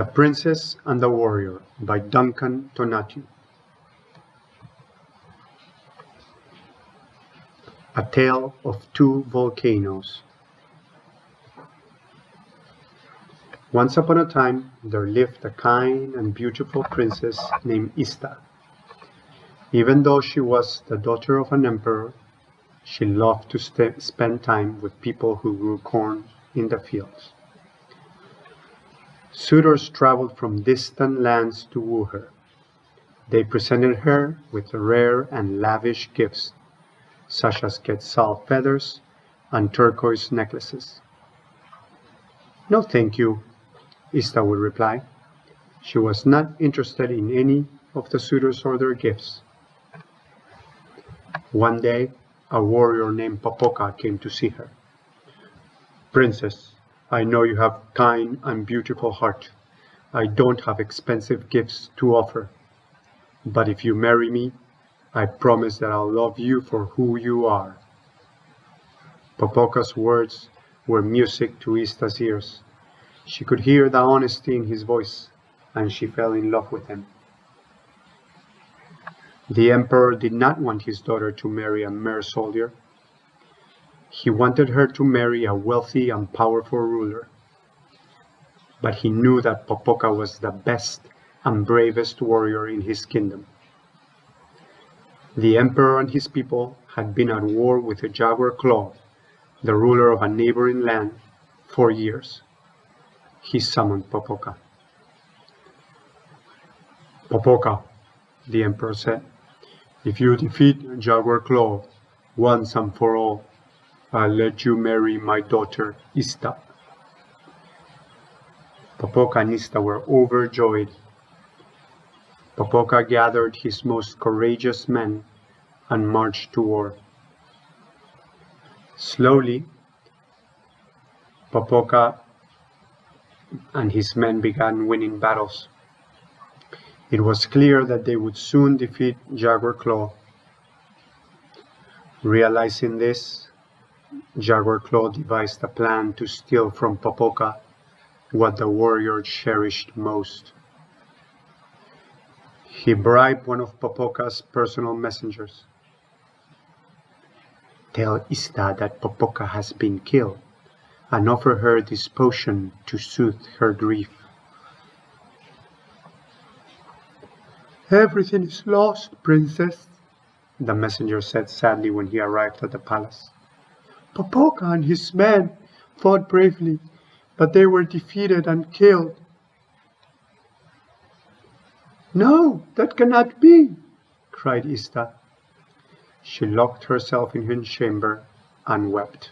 The Princess and the Warrior by Duncan Tonatiuh. A Tale of Two Volcanoes. Once upon a time, there lived a kind and beautiful princess named Ista. Even though she was the daughter of an emperor, she loved to spend time with people who grew corn in the fields. Suitors traveled from distant lands to woo her. They presented her with rare and lavish gifts, such as quetzal feathers and turquoise necklaces. "No, thank you," Ista would reply. She was not interested in any of the suitors or their gifts. One day, a warrior named Popoka came to see her. "Princess, I know you have a kind and beautiful heart. I don't have expensive gifts to offer. But if you marry me, I promise that I'll love you for who you are." Popoka's words were music to Ista's ears. She could hear the honesty in his voice, and she fell in love with him. The emperor did not want his daughter to marry a mere soldier. He wanted her to marry a wealthy and powerful ruler. But he knew that Popoka was the best and bravest warrior in his kingdom. The emperor and his people had been at war with the jaguar Claw, the ruler of a neighboring land, for years. He summoned Popoka. "Popoka," the emperor said, "if you defeat Jaguar Claw once and for all, I'll let you marry my daughter Ista." Popoka and Ista were overjoyed. Popoka gathered his most courageous men and marched to war. Slowly, Popoka and his men began winning battles. It was clear that they would soon defeat Jaguar Claw. Realizing this, Jaguar Claw devised a plan to steal from Popoka what the warrior cherished most. He bribed one of Popoka's personal messengers. "Tell Ista that Popoka has been killed, and offer her this potion to soothe her grief." "Everything is lost, princess," the messenger said sadly when he arrived at the palace. "Popoka and his men fought bravely, but they were defeated and killed." "No, that cannot be," cried Ista. She locked herself in her chamber and wept.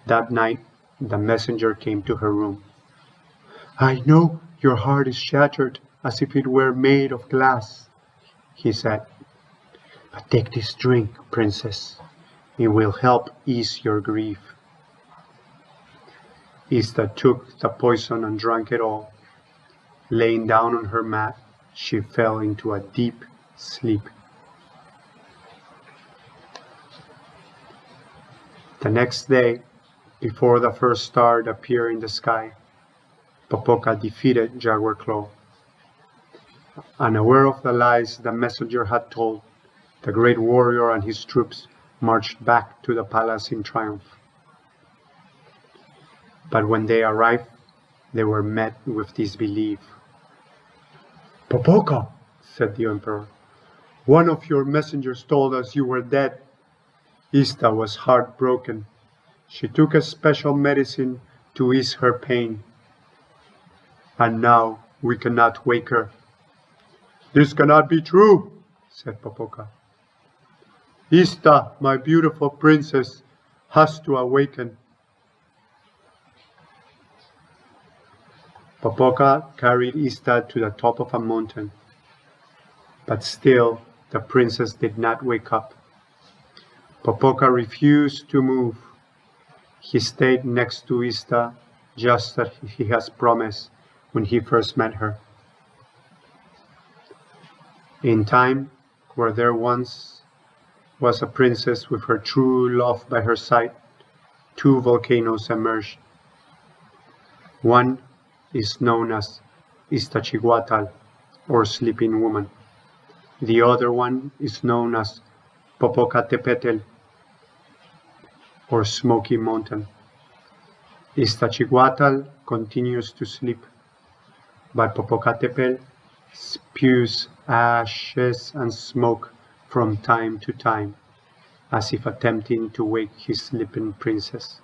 That night, the messenger came to her room. "I know your heart is shattered as if it were made of glass," he said. "But take this drink, princess. It will help ease your grief." Ista took the poison and drank it all. Laying down on her mat, she fell into a deep sleep. The next day, before the first star appeared in the sky, Popoka defeated Jaguar Claw. Unaware of the lies the messenger had told, the great warrior and his troops marched back to the palace in triumph. But when they arrived, they were met with disbelief. "Popoka," said the emperor, "one of your messengers told us you were dead." Ista was heartbroken. She took a special medicine to ease her pain. "And now we cannot wake her." "This cannot be true," said Popoka. "Ista, my beautiful princess, has to awaken." Popoka carried Ista to the top of a mountain. But still, the princess did not wake up. Popoka refused to move. He stayed next to Ista, just as he had promised when he first met her. In time, where there once was a princess with her true love by her side, two volcanoes emerged. One is known as Iztaccíhuatl, or Sleeping Woman. The other one is known as Popocatépetl, or Smoky Mountain. Iztaccíhuatl continues to sleep, but Popocatépetl spews ashes and smoke from time to time, as if attempting to wake his sleeping princess.